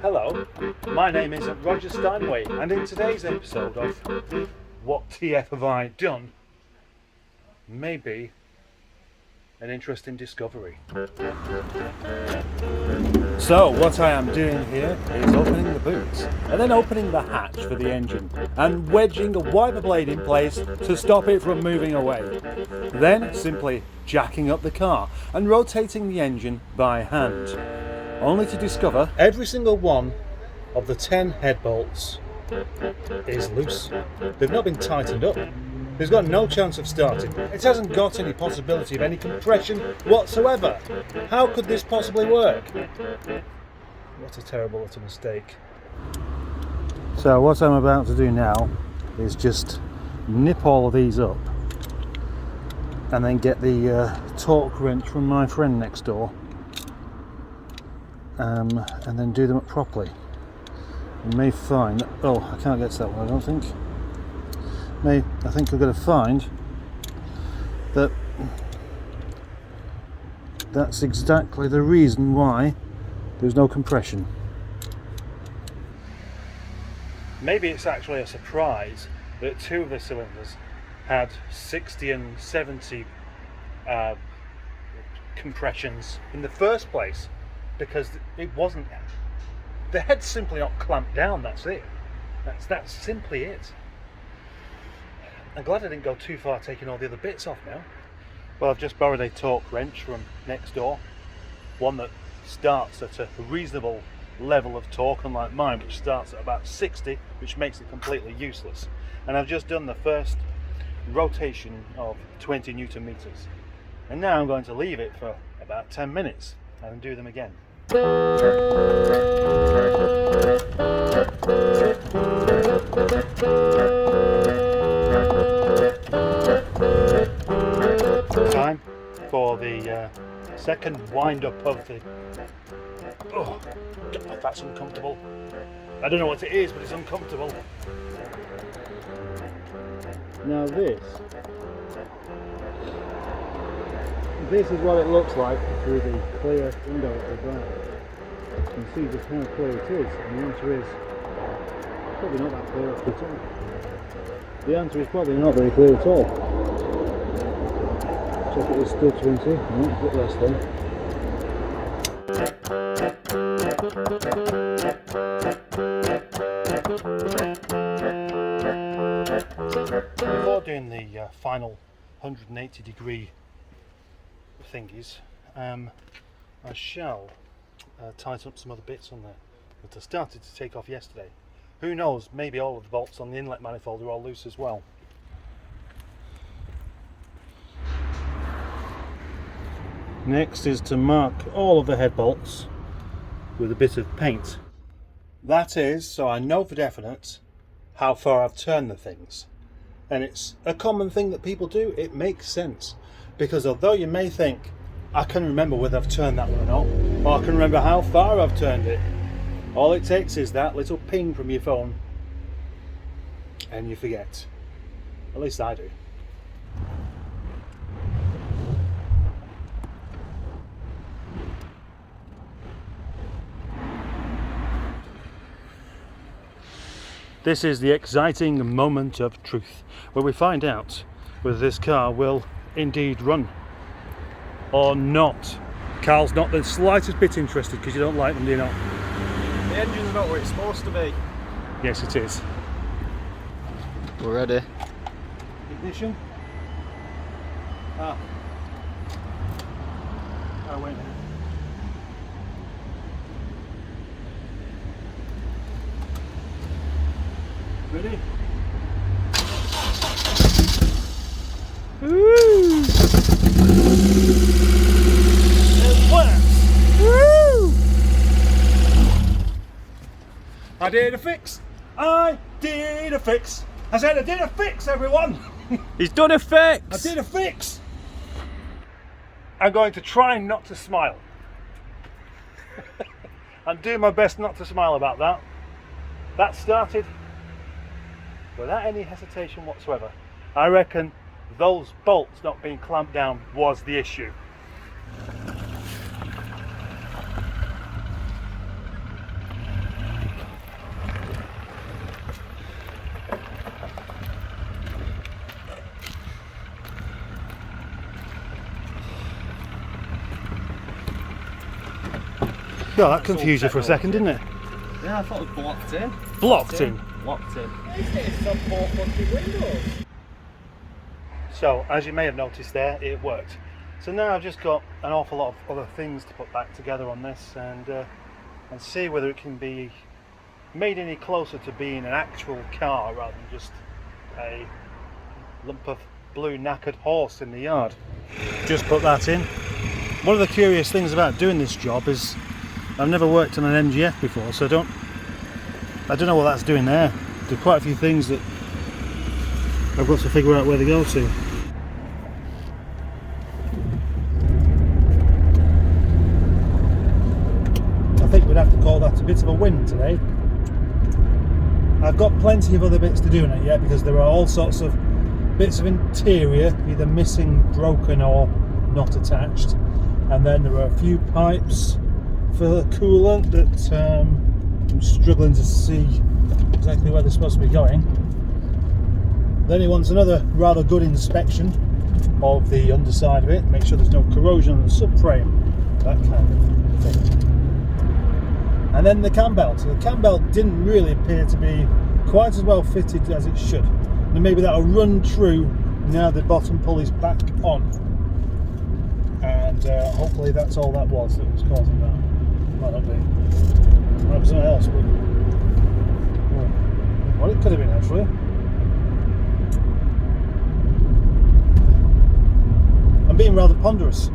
Hello, my name is Roger Steinway, and in today's episode of What TF Have I Done, maybe an interesting discovery. So what I am doing here is opening the boot and then opening the hatch for the engine and wedging a wiper blade in place to stop it from moving away. Then simply jacking up the car and rotating the engine by hand, only to discover every single one of the 10 head bolts is loose. They've not been tightened up. It's got no chance of starting. It hasn't got any possibility of any compression whatsoever. How could this possibly work? What a terrible little mistake. So what I'm about to do now is just nip all of these up and then get the torque wrench from my friend next door and then do them up properly. You may find that, oh, I can't get to that one, I don't think. I think we're going to find that that's exactly the reason why there's no compression. Maybe it's actually a surprise that two of the cylinders had 60 and 70 compressions in the first place, because it wasn't. The head's simply not clamped down, that's it. That's simply it. I'm glad I didn't go too far taking all the other bits off now. Well, I've just borrowed a torque wrench from next door, one that starts at a reasonable level of torque, unlike mine, which starts at about 60, which makes it completely useless. And I've just done the first rotation of 20 Newton meters, and now I'm going to leave it for about 10 minutes and do them again. Time for the second wind up of the. Oh, that's uncomfortable. I don't know what it is, but it's uncomfortable. Now this is what it looks like through the clear window at the back. You can see just how clear it is, and the answer is probably not that clear at all. The answer is probably not very clear at all. Check it is still 20, no, a bit less then. Before doing the final 180 degree thingies, I shall tighten up some other bits on there that I started to take off yesterday. Who knows, maybe all of the bolts on the inlet manifold are all loose as well. Next is to mark all of the head bolts with a bit of paint. That is so I know for definite how far I've turned the things. And it's a common thing that people do. It makes sense, because although you may think, I can remember whether I've turned that one or not, or I can remember how far I've turned it, all it takes is that little ping from your phone and you forget. At least I do. This is the exciting moment of truth, where we find out whether this car will indeed run or not. Carl's not the slightest bit interested, because you don't like them, do you not? The engine's not where it's supposed to be. Yes, it is. We're ready. Ignition. Oh, wait a minute. Ready? Woo! It works! Woo! I did a fix! I did a fix! I said I did a fix, everyone! He's done a fix! I did a fix! I'm going to try not to smile. I'm doing my best not to smile about that. That started without any hesitation whatsoever. I reckon those bolts not being clamped down was the issue. No, that confused you for a second, didn't it? Yeah, I thought it was blocked in. Blocked in. Locked in. So, as you may have noticed there, it worked. So now I've just got an awful lot of other things to put back together on this and see whether it can be made any closer to being an actual car rather than just a lump of blue knackered horse in the yard. Just put that in. One of the curious things about doing this job is I've never worked on an MGF before, so I don't know what that's doing there. There are quite a few things that I've got to figure out where they go to. I think we'd have to call that a bit of a win today. I've got plenty of other bits to do in it yet because there are all sorts of bits of interior either missing, broken or not attached, and then there are a few pipes for the coolant that I'm struggling to see exactly where they're supposed to be going. Then he wants another rather good inspection of the underside of it, make sure there's no corrosion on the subframe, that kind of thing. And then the cam belt. So the cam belt didn't really appear to be quite as well fitted as it should. And maybe that'll run true now the bottom pull is back on. And hopefully that's all that was causing that. Might not be. Might be something else, but well, it could have been actually. I'm being rather ponderous.